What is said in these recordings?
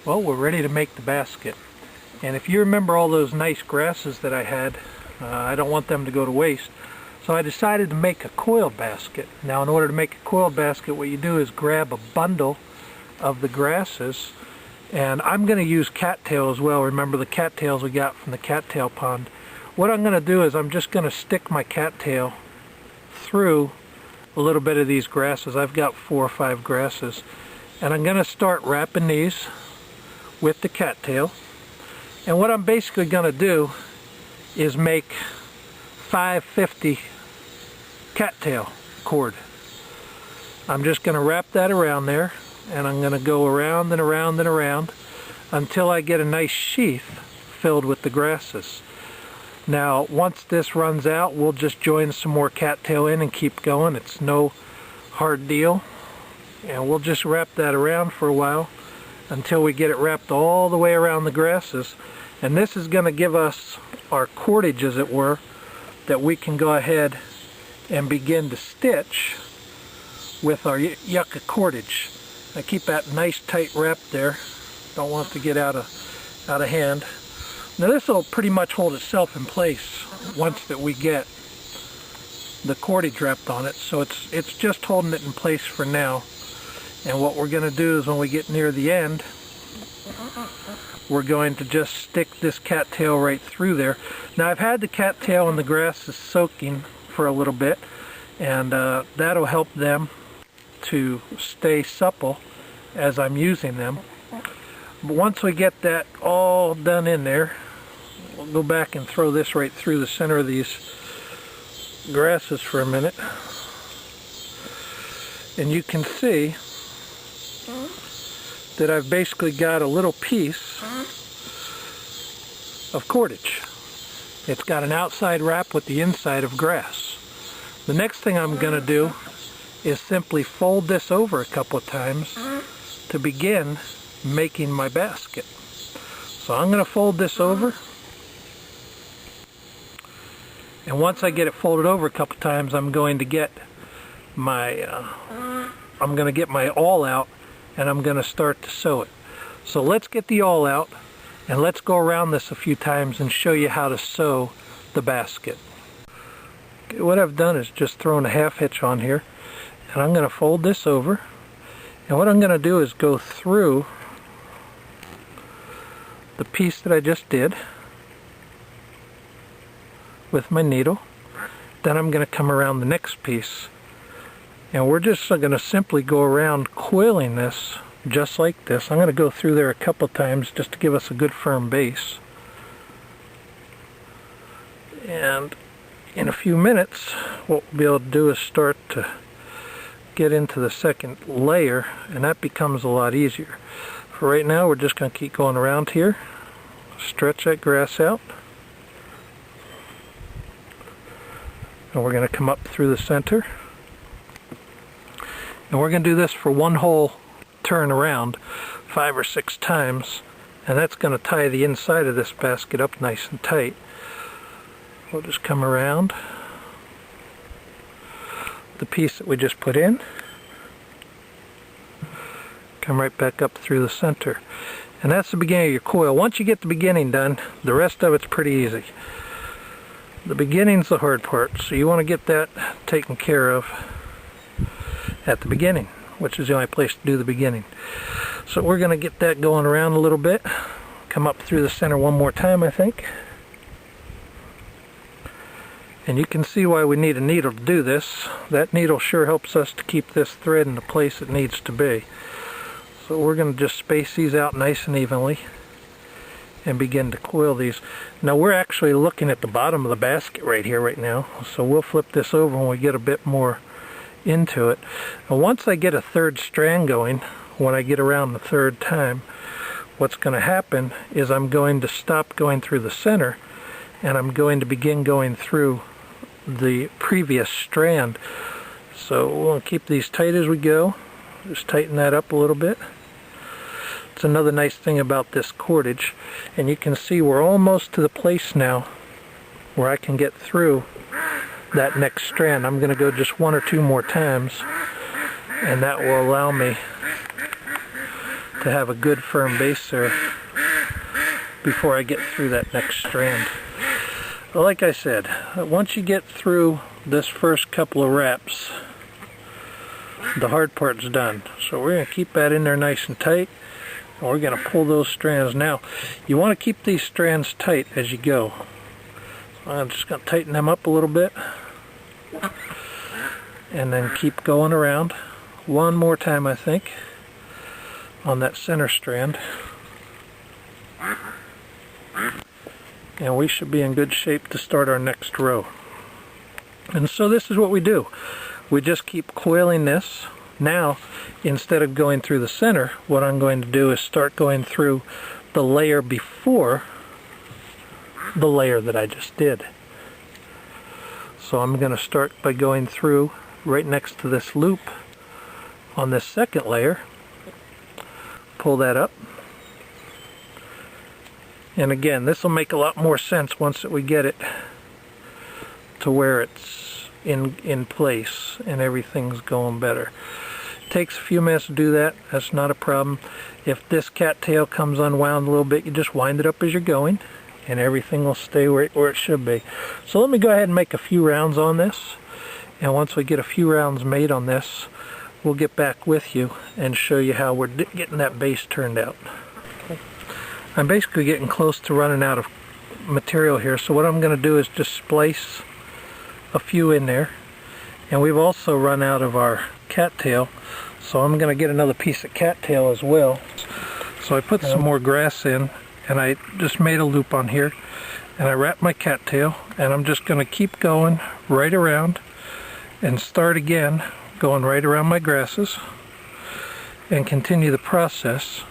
Well, we're ready to make the basket. And if you remember all those nice grasses that I had, I don't want them to go to waste. So I decided to make a coiled basket. Now in order to make a coiled basket, what you do is grab a bundle of the grasses, and I'm going to use cattail as well. Remember the cattails we got from the cattail pond. What I'm going to do is I'm just going to stick my cattail through a little bit of these grasses. I've got 4 or 5 grasses, and I'm going to start wrapping these with the cattail. And what I'm basically going to do is make 550 cattail cord. I'm just going to wrap that around there, and I'm going to go around and around and around until I get a nice sheath filled with the grasses. Now once this runs out, we'll just join some more cattail in and keep going. It's no hard deal, and we'll just wrap that around for a while until we get it wrapped all the way around the grasses. And this is going to give us our cordage, as it were, that we can go ahead and begin to stitch with our yucca cordage. I keep that nice tight wrap there. Don't want it to get out of hand. Now this will pretty much hold itself in place once that we get the cordage wrapped on it. So it's just holding it in place for now. And what we're going to do is when we get near the end, we're going to just stick this cattail right through there. Now I've had the cattail and the grasses soaking for a little bit, and that'll help them to stay supple as I'm using them. But once we get that all done in there, we'll go back and throw this right through the center of these grasses for a minute. And you can see that I've basically got a little piece of cordage. It's got an outside wrap with the inside of grass. The next thing I'm going to do is simply fold this over a couple of times to begin making my basket. So I'm going to fold this over, and once I get it folded over a couple of times, I'm going to get my awl out, and I'm going to start to sew it. So let's get the awl out, and let's go around this a few times and show you how to sew the basket. Okay, what I've done is just thrown a half hitch on here, and I'm going to fold this over, and what I'm going to do is go through the piece that I just did with my needle. Then I'm going to come around the next piece, and we're just going to simply go around coiling this just like this. I'm going to go through there a couple times just to give us a good firm base. And in a few minutes, what we'll be able to do is start to get into the second layer, and that becomes a lot easier. For right now, we're just going to keep going around here, stretch that grass out, and we're going to come up through the center. And we're going to do this for one whole turn around 5 or 6 times, and that's going to tie the inside of this basket up nice and tight. We'll just come around the piece that we just put in, come right back up through the center, and that's the beginning of your coil. Once you get the beginning done, the rest of it's pretty easy. The beginning's the hard part, so you want to get that taken care of at the beginning, which is the only place to do the beginning. So we're going to get that going around a little bit, come up through the center one more time, I think. And you can see why we need a needle to do this. That needle sure helps us to keep this thread in the place it needs to be. So we're going to just space these out nice and evenly and begin to coil these. Now we're actually looking at the bottom of the basket right here right now, so we'll flip this over when we get a bit more into it. And once I get a third strand going, when I get around the third time, what's going to happen is I'm going to stop going through the center, and I'm going to begin going through the previous strand. So we'll keep these tight as we go. Just tighten that up a little bit. It's another nice thing about this cordage, and you can see we're almost to the place now where I can get through that next strand. I'm going to go just 1 or 2 more times, and that will allow me to have a good firm base there before I get through that next strand. But like I said, once you get through this first couple of wraps, the hard part's done. So we're going to keep that in there nice and tight, and we're going to pull those strands. Now, you want to keep these strands tight as you go. So I'm just going to tighten them up a little bit, and then keep going around. One more time, I think, on that center strand. And we should be in good shape to start our next row. And so this is what we do. We just keep coiling this. Now, instead of going through the center, what I'm going to do is start going through the layer before the layer that I just did. So I'm going to start by going through right next to this loop on this second layer. Pull that up. And again, this will make a lot more sense once we get it to where it's in place and everything's going better. It takes a few minutes to do that. That's not a problem. If this cattail comes unwound a little bit, you just wind it up as you're going, and everything will stay where it should be. So let me go ahead and make a few rounds on this, and once we get a few rounds made on this, we'll get back with you and show you how we're getting that base turned out. I'm basically getting close to running out of material here, so what I'm going to do is just splice a few in there. And we've also run out of our cattail, so I'm going to get another piece of cattail as well. So I put some more grass in, and I just made a loop on here, and I wrapped my cattail, and I'm just going to keep going right around and start again going right around my grasses and continue the process.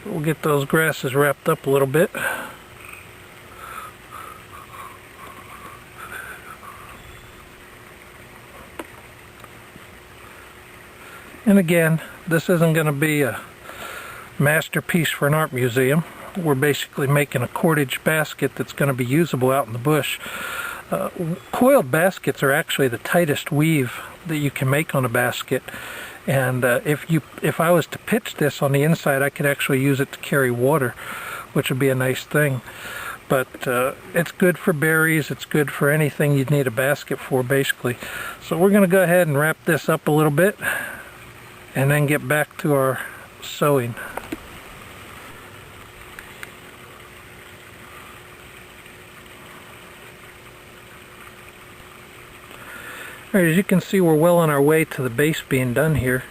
We'll get those grasses wrapped up a little bit. And again, this isn't going to be a masterpiece for an art museum. We're basically making a cordage basket that's going to be usable out in the bush. Coiled baskets are actually the tightest weave that you can make on a basket. And if I was to pitch this on the inside, I could actually use it to carry water, which would be a nice thing. But it's good for berries, it's good for anything you'd need a basket for, basically. So we're going to go ahead and wrap this up a little bit, and then get back to our sewing. Alright, as you can see, we're well on our way to the base being done here,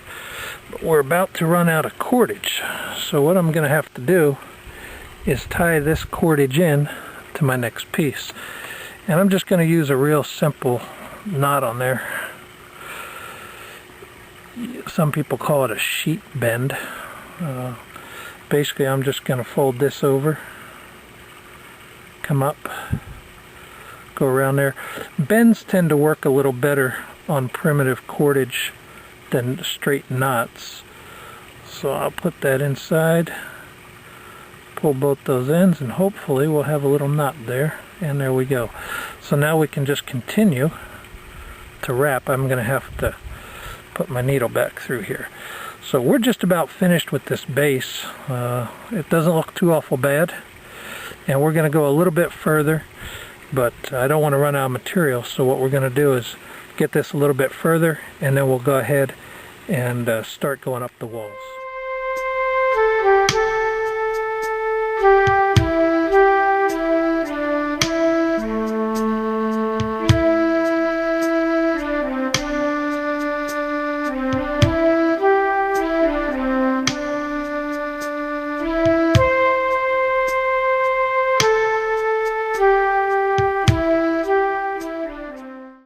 but we're about to run out of cordage. So what I'm going to have to do is tie this cordage in to my next piece. And I'm just going to use a real simple knot on there. Some people call it a sheet bend. Basically, I'm just going to fold this over, come up, go around there. Bends tend to work a little better on primitive cordage than straight knots. So I'll put that inside, pull both those ends, and hopefully we'll have a little knot there. And there we go. So now we can just continue to wrap. I'm going to have to put my needle back through here. So we're just about finished with this base. It doesn't look too awful bad. And we're going to go a little bit further, but I don't want to run out of material. So what we're going to do is get this a little bit further, and then we'll go ahead and start going up the walls.